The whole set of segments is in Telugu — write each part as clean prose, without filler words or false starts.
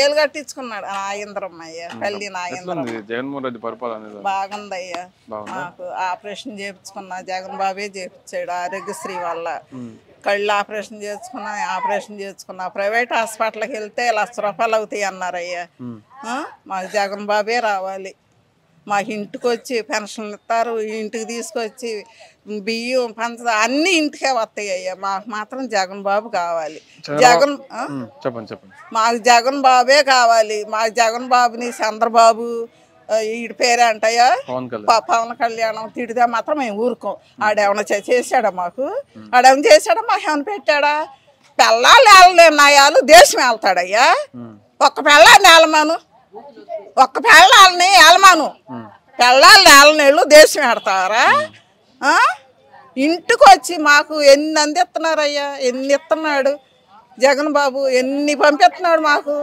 ఏళ్ళు కట్టించుకున్నాడు నాగేంద్రమ్మయ్య పల్లి నాగేంద్రం. జగన్మోహన్ రెడ్డి పరిపాలన బాగుందయ్యా. మాకు ఆపరేషన్ చేయించుకున్నా జగన్ బాబే చేయించాడు ఆరోగ్యశ్రీ వల్ల. కళ్ళు ఆపరేషన్ చేసుకున్నా ప్రైవేట్ హాస్పిటల్కి వెళ్తే ₹1,00,000 అవుతాయి అన్నారయ్యా. మాకు జగన్ బాబే రావాలి. మాకు ఇంటికి వచ్చి పెన్షన్లు ఇస్తారు, ఇంటికి తీసుకొచ్చి బియ్యం పంచదార అన్ని ఇంటికే వస్తాయి అయ్యా. మాకు మాత్రం జగన్ బాబు కావాలి. మాకు జగన్ బాబే కావాలి. మాకు జగన్ బాబుని చంద్రబాబు వీడి పేరే అంటయ్యా పవన్ కళ్యాణం తిడితే మాత్రం మేము ఊరుకోం. ఆడేమన్నా చేశాడా మాకు? ఆడేమన్నా చేశాడా? మాకు ఏమైనా పెట్టాడా? పిల్లలు వెళ్ళలేని నయాలు దేశం వెళ్తాడయ్యా. ఒక్క పిల్లాన్ని వెళ్ళమాను, ఒక్క పిల్లల్ని వెళ్ళమాను, పిల్లల్ని వెళ్ళనేళ్ళు దేశం పెడతారా? ఇంటికి వచ్చి మాకు ఎన్ని అందిస్తున్నారయ్యా, ఎన్ని ఇస్తున్నాడు జగన్ బాబు, ఎన్ని పంపిస్తున్నాడు మాకు.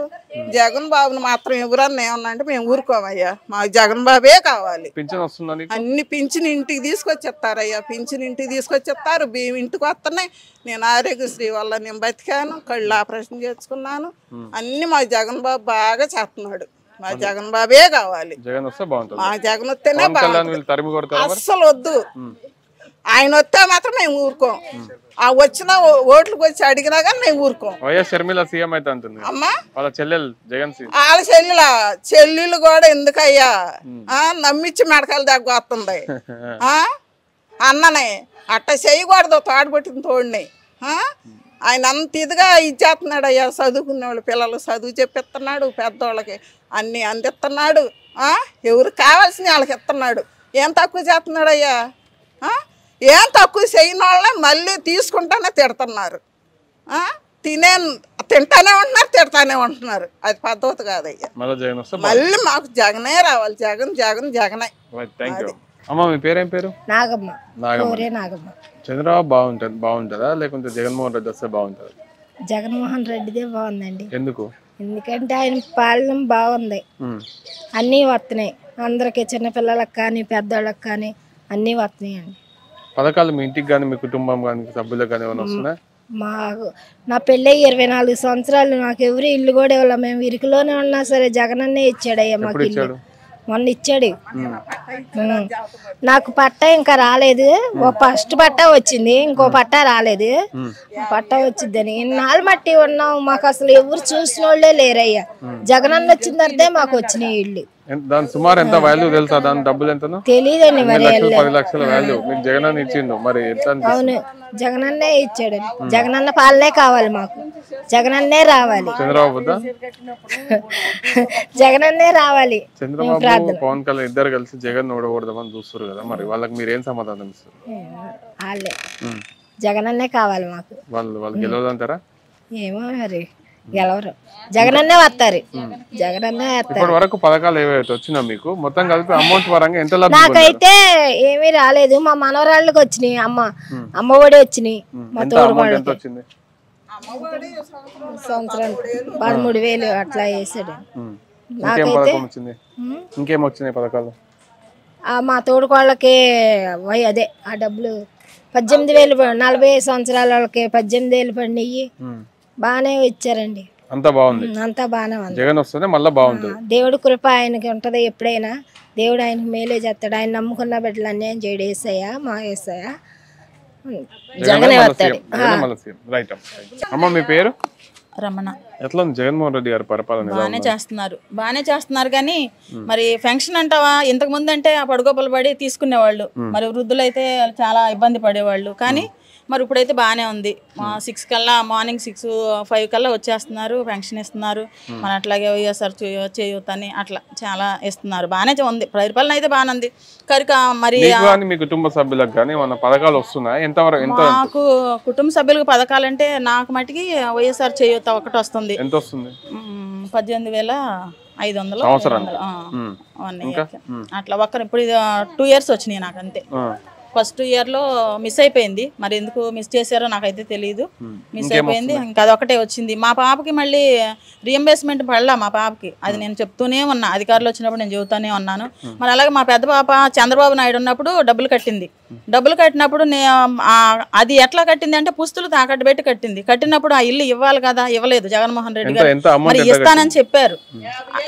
జగన్ బాబుని మాత్రం ఎవరన్నా ఏమన్నా అంటే మేము ఊరుకోమయ్యా. మాకు జగన్ బాబే కావాలి. అన్ని పింఛన్ ఇంటికి తీసుకొచ్చిస్తారయ్యా. పింఛన్ ఇంటికి తీసుకొచ్చిస్తారు, బియ్యం ఇంటికి వస్తున్నాయి. నేను ఆరోగ్యశ్రీ వల్ల నేను బతికాను, కళ్ళు ఆపరేషన్ చేసుకున్నాను. అన్ని మా జగన్ బాబు బాగా చేస్తున్నాడు. మా జగన్ బాబే కావాలి. మా జగన్ వస్తేనే అస్సలు వద్దు. ఆయన వస్తే మాత్రం మేము ఊరుకోం. ఆ వచ్చిన ఓట్లకు వచ్చి అడిగినా కానీ మేము ఊరుకోం. అమ్మా వాళ్ళ చెల్లెలు కూడా ఎందుకయ్యా నమ్మించి మెడకాయలు దగ్గర వస్తుంది. అన్ననే అట్ట చేయకూడదు, తోడబట్టిన తోడిని. ఆయన అంత ఇదిగా ఇచ్చేస్తున్నాడు అయ్యా. చదువుకునే వాళ్ళు పిల్లలు చదువు చెప్పిస్తున్నాడు, పెద్దోళ్ళకి అన్నీ అందిస్తున్నాడు. ఎవరు కావాల్సిన వాళ్ళకి ఇస్తున్నాడు. ఏం తక్కువ చేస్తున్నాడు అయ్యా? ఏం తక్కువ చేయని వాళ్ళని మళ్ళీ తీసుకుంటానే తిడుతున్నారు. తింటానే ఉంటున్నారు, తిడతానే ఉంటున్నారు. అది పద్ధతి కాదయ్యా. మళ్ళీ మాకు జగనే రావాలి. జగన్ జగన్ జగనే. అమ్మా మీ పేరేం పేరు? నాగమ్మ. చంద్రబాబు బాగుంటుందా లేకుంటే జగన్మోహన్ రెడ్డి వస్తే బాగుంటుందా? జగన్మోహన్ రెడ్డిదే బాగుందండి. ఎందుకు? ఎందుకంటే ఆయన పాలన బాగుంది. అన్నీ వస్తున్నాయి అందరికి, చిన్నపిల్లలకు కానీ పెద్దోళ్ళకి కానీ అన్నీ వస్తున్నాయండి. పథకాలు మీ ఇంటికి కానీ మీ కుటుంబం కానీ సభ్యులకు కానీ ఏమైనా వస్తున్నాయి? నా పెళ్ళి 24 సంవత్సరాలు, నాకు ఎవరు ఇల్లు కూడా ఇవ్వాలి. మేము ఇరుకులోనే ఉన్నా సరే జగన్ అన్నే ఇచ్చాడయ్యా మాకు ఇల్లు. మొన్న ఇచ్చాడు. నాకు పట్టా ఇంకా రాలేదు. ఫస్ట్ పట్టా వచ్చింది, ఇంకో పట్టా రాలేదు. పట్టా వచ్చిందని ఇన్నాళ్ళు మట్టి ఉన్నాం. మాకు అసలు ఎవరు చూసిన వాళ్ళే లేరయ్యా. జగనన్న వచ్చిన తర్వాతే మాకు వచ్చినాయి ఇల్లు. దాని సుమారు ఎంత వాల్యూ తెలుసా? దాని డబ్బులు ఎంత తెలియదండి. మరి 10 లక్షల వాల్యూ మీకు జగనన్న ఇచ్చిండు. మరి అవును, జగనన్నే ఇచ్చాడు. జగనన్న పాలనే కావాలి మాకు. జగనన్నే రావాలి. చంద్రబాబు జగనన్నే రావాలి. చంద్రబాబు పవన్ కళ్యాణ్ ఇద్దరు కలిసి జగన్ ఓడకూడదామని చూస్తారు కదా, మరి వాళ్ళకి మీరు ఏం సమాధానం ఇస్తారు? వాళ్ళే జగనన్నే కావాలి మాకు. వాళ్ళు గెలవదంటారా? ఏమో మరి గెలవరు. జగనన్నే వస్తారు. జగనన్నే వస్తారు. ఇప్పటి వరకు పథకాలు ఏవైతే వచ్చినా మీకు మొత్తం కలిపి అమౌంట్ పరంగా ఎంత? నాకైతే ఏమీ రాలేదు. మా మనవరాళ్ళకి వచ్చినాయి. అమ్మ ఒడి వచ్చినాయి. మా తోడుకోళ్ళకి సంవత్సరం 13,000 అట్లా వేసాడు. నాకైతే ఇంకేమొచ్చినాయి పథకాలు? మా తోడుకోళ్ళకి అదే ఆ డబ్బులు 18,000 40 సంవత్సరాల వాళ్ళకి 18,000 పడినాయి. బాగానే ఇచ్చారండి. అంతా బాగుంది. అంతా బాగానే ఉంది. జగన్ వస్తేనే మళ్ళీ బాగుంటుంది. దేవుడి కృప ఆయనకి ఉంటది ఎప్పుడైనా. దేవుడు ఆయనకి మేలే చేస్తాడు. ఆయన నమ్ముకున్న బిడ్డలు అన్యాయం చేయడు. ఏసయ్యా మా ఏసయ్యా జగనే వస్తాడు. అమ్మ మీ పేరు? రమణ. ఎట్లా ఉంది జగన్మోహన్ రెడ్డి గారి పరిపాలన? బాగానే చేస్తున్నారు కానీ మరి పెన్షన్ అంటావా? ఇంతకు ముందు అంటే ఆ పడుకోపలు పడి తీసుకునేవాళ్ళు. మరి వృద్ధులు అయితే చాలా ఇబ్బంది పడేవాళ్ళు. కానీ మరి ఇప్పుడైతే బాగానే ఉంది. 6 కల్లా మార్నింగ్ 6, 5 కల్లా వచ్చేస్తున్నారు, పెన్షన్ ఇస్తున్నారు. మన అట్లాగే వైఎస్ఆర్ చేయూతని అట్లా చాలా ఇస్తున్నారు. బాగానే ఉంది. పరిపాలన అయితే బాగానే ఉంది. కనుక మరి మీ కుటుంబ సభ్యులకు కానీ మన పథకాలు వస్తున్నాయి? మాకు కుటుంబ సభ్యులకు పథకాలంటే నాకు మటుకి వైఎస్ఆర్ చేయూత ఒకటి వస్తుంది. ఎంత వస్తుంది? 18,500 అట్లా ఒక్కరు. ఇప్పుడు 2 years వచ్చినాయి నాకు అంతే. ఫస్ట్ ఇయర్లో మిస్ అయిపోయింది. మరి ఎందుకు మిస్ చేశారో నాకైతే తెలియదు. మిస్ అయిపోయింది. ఇంకా అదొకటే వచ్చింది. మా పాపకి మళ్ళీ రీఎంబర్స్మెంట్ పడలా మా పాపకి. అది నేను చెప్తూనే ఉన్నా, అధికారులు వచ్చినప్పుడు నేను చెబుతూనే ఉన్నాను. మరి అలాగే మా పెద్ద పాప చంద్రబాబు నాయుడు ఉన్నప్పుడు డబ్బులు కట్టింది. డబ్బులు కట్టినప్పుడు అది ఎట్లా కట్టింది అంటే పుస్తులు తాకట్టు పెట్టి కట్టింది. కట్టినప్పుడు ఆ ఇల్లు ఇవ్వాలి కదా, ఇవ్వలేదు జగన్మోహన్ రెడ్డి గారు. మరి ఇస్తానని చెప్పారు.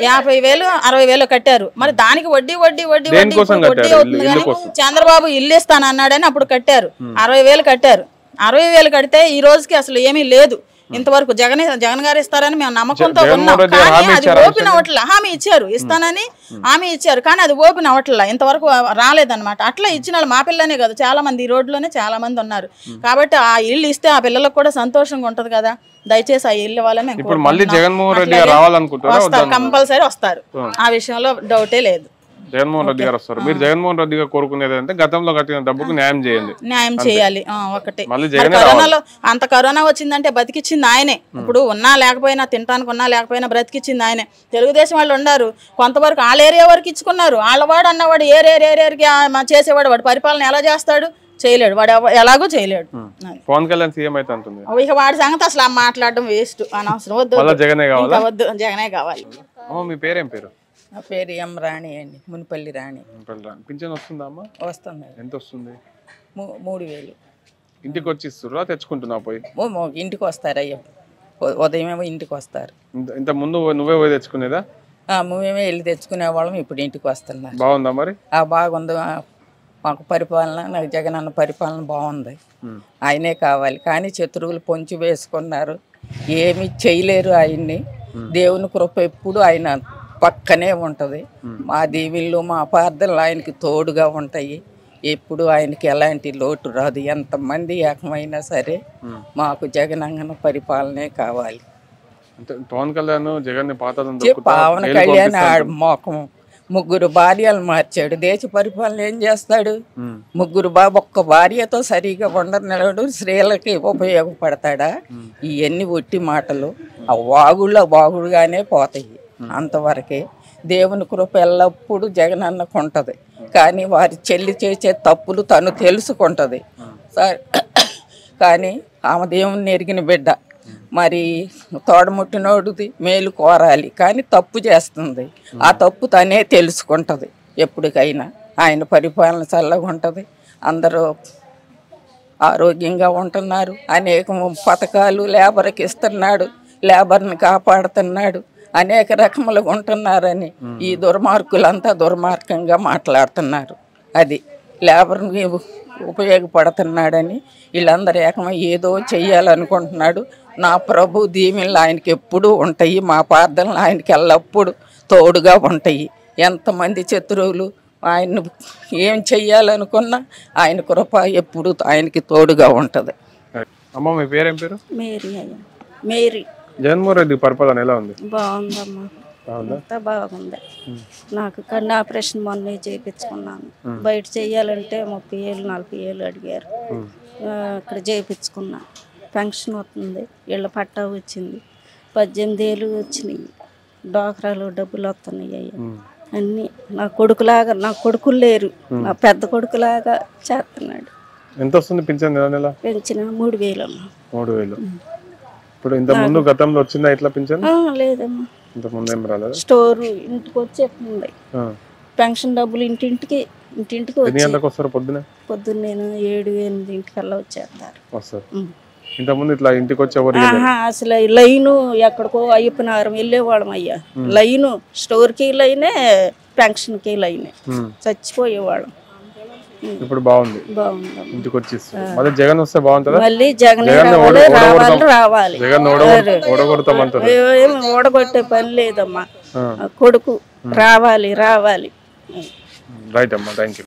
50,000 60,000 కట్టారు. మరి దానికి వడ్డీ వడ్డీ వడ్డీ వడ్డీ వడ్డీ అవుతుంది. కానీ చంద్రబాబు ఇల్లు ఇస్తాను అన్నాడని అప్పుడు కట్టారు. 60,000 కట్టారు. 60,000 కడితే ఈ రోజుకి అసలు ఏమీ లేదు. ఇంతవరకు జగన్ గారు ఇస్తారని మేము నమ్మకంతో ఉన్నాం. కానీ అది ఓపెన్ అవ్వట్లా. హామీ ఇచ్చారు, ఇస్తానని హామీ ఇచ్చారు, కానీ అది ఓపెన్ అవ్వట్లా. ఇంతవరకు రాలేదన్నమాట. అట్లా ఇచ్చిన వాళ్ళు మా పిల్లనే కాదు, చాలా మంది ఈ రోడ్లోనే చాలా మంది ఉన్నారు. కాబట్టి ఆ ఇల్లు ఇస్తే ఆ పిల్లలకు కూడా సంతోషంగా ఉంటది కదా. దయచేసి ఆ ఇల్లు వాళ్ళని వస్తారు, కంపల్సరీ వస్తారు. ఆ విషయంలో డౌటే లేదు. జగన్మోహన్ రెడ్డి గారు వస్తారు. మీరు జగన్మోహన్ రెడ్డి గారు కోరుకునేది అంటే గతంలో కట్టిన డబ్బుకు న్యాయం చేయండి. న్యాయం చేయాలి ఒకటే. కరోనాలో అంత కరోనా వచ్చిందంటే బతికిచ్చింది ఆయనే. ఇప్పుడు ఉన్నా లేకపోయినా, తినడానికి ఉన్నా లేకపోయినా బ్రతికిచ్చింది ఆయనే. తెలుగుదేశం వాళ్ళు ఉన్నారు, కొంతవరకు వాళ్ళ ఏరియా వరకు ఇచ్చుకున్నారు. వాళ్ళవాడు అన్నవాడు ఏరియాకి చేసేవాడు. వాడు పరిపాలన ఎలా చేస్తాడు? చేయలేడు. వాడు ఎలాగో చేయలేడు. పవన్ కళ్యాణ్ సీఎం అయితే అంటుంది. ఇక వాడి సంగతి అసలు మాట్లాడడం వేస్ట్, అనవసరం. వద్దు, జగనే కావాలి. మీ పేరేం పేరు? నా పేరు ఎం రాణి అండి, మునిపల్లి రాణి. పింఛన్ వస్తుందా అమ్మా? వస్తుంది. ఎంత వస్తుంది? 3,000. ఇంటికి వచ్చి ఇస్తురా, తెచ్చుకుంటున్నా పోయి? ఇంటికి వస్తారు అయ్యో, ఉదయమేమో ఇంటికి వస్తారు. ఇంత ముందు నువ్వే పోయి తెచ్చుకునేదా? మేమే వెళ్ళి తెచ్చుకునే వాళ్ళం. ఇప్పుడు ఇంటికి వస్తున్నారు. బాగుందా మరి? బాగుంది. మాకు పరిపాలన, నాకు జగన్ అన్న పరిపాలన బాగుంది. ఆయనే కావాలి. కానీ శత్రువులు పొంచి వేసుకున్నారు, ఏమి చేయలేరు ఆయన్ని. దేవుని కృప ఎప్పుడు ఆయన పక్కనే ఉంటుంది. మా దీవిళ్ళు, మా ప్రార్థనలు ఆయనకి తోడుగా ఉంటాయి. ఎప్పుడు ఆయనకి ఎలాంటి లోటు రాదు. ఎంతమంది ఏకమైనా సరే మాకు జగనన్న పరిపాలనే కావాలి. పవన్ కళ్యాణ్ పవన్ కళ్యాణ్ మోకం 3 భార్యలు మార్చాడు. దేశ పరిపాలన ఏం చేస్తాడు? 3 ఒక్క భార్యతో సరిగా ఉండనివాడు. స్త్రీలకి ఉపయోగపడతాడా? ఇవన్నీ ఒట్టి మాటలు. ఆ వాగుడుగానే పోతాయి. అంతవరకే. దేవుని కృప ఎల్లప్పుడూ జగనన్నకు ఉంటుంది. కానీ వారి చెల్లి చేసే తప్పులు తను తెలుసుకుంటుంది. కానీ ఆమె దేవుని ఎరిగిన బిడ్డ. మరి తోడముట్టినోడిది మేలు కోరాలి, కానీ తప్పు చేస్తుంది. ఆ తప్పు తనే తెలుసుకుంటుంది. ఎప్పటికైనా ఆయన పరిపాలన చల్లగా ఉంటుంది. అందరూ ఆరోగ్యంగా ఉంటున్నారు. అనేక పథకాలు లేబర్కి ఇస్తున్నాడు, లేబర్ని కాపాడుతున్నాడు. అనేక రకములుగా ఉంటున్నారని ఈ దుర్మార్గులంతా దుర్మార్గంగా మాట్లాడుతున్నారు. అది లేబర్ని ఉపయోగపడుతున్నాడని వీళ్ళందరూ ఏకమై ఏదో చెయ్యాలనుకుంటున్నాడు. నా ప్రభు దీవెనలు ఆయనకి ఎప్పుడూ ఉంటాయి. మా ప్రార్థనలు ఆయనకి ఎల్లప్పుడూ తోడుగా ఉంటాయి. ఎంతమంది శత్రువులు ఆయన ఏం చెయ్యాలనుకున్నా ఆయన కృప ఎప్పుడు ఆయనకి తోడుగా ఉంటుంది. అమ్మ మీ పేరేం పేరు? మేరీ. అయ్యా మేరీ. జగన్మోహన్ రెడ్డి పరిపాలన ఎలా ఉంది? బాగుందమ్మా, అంతా బాగుంది. నాకు కన్ను ఆపరేషన్ మొన్న చేయించుకున్నాను. బయట చెయ్యాలంటే 30,000 40,000 అడిగారు. ఇక్కడ చేయించుకున్నా. పెన్షన్ వస్తుంది, ఇళ్ళ పట్టా వచ్చింది, 18,000 వచ్చినాయి. డోక్రాలు డబ్బులు వస్తున్నాయి. అయ్యా అన్నీ నా కొడుకులాగా, నా కొడుకులు లేరు, నా పెద్ద కొడుకులాగా చేస్తున్నాడు. ఎంత వస్తుంది పింఛన్? పెంచిన 3,000 అమ్మా. 3,000. ఇప్పుడు ఇంత ముందు గతంలో వచ్చిందా ఇట్లా పింఛన్? లేదమ్మా, ఇంత ముందు ఏం రాలేదు. స్టోర్ ఇంటికి వచ్చేస్తుంది. పెన్షన్ డబ్బులు ఇంటింటికి వస్తారు. పొద్దున్న 7-8 వచ్చేస్తారు. ఇంత ముందు ఇట్లా ఇంటికి వచ్చేవారు అసలు లైను ఎక్కడికో అయ్యప్పనారం వెళ్ళేవాళ్ళం అయ్యా. లైను స్టోర్కి లైనే, పెన్షన్కి లైనే, చచ్చిపోయేవాళ్ళం. ఇప్పుడు బాగుంది. ఇంటికి వచ్చి మళ్ళీ జగన్ వస్తే బాగుంటుంది. మళ్ళీ జగన్ రావాలి. ఓడగొట్టే పని లేదమ్మా. కొడుకు రావాలి. రైట్ అమ్మా, థ్యాంక్ యూ.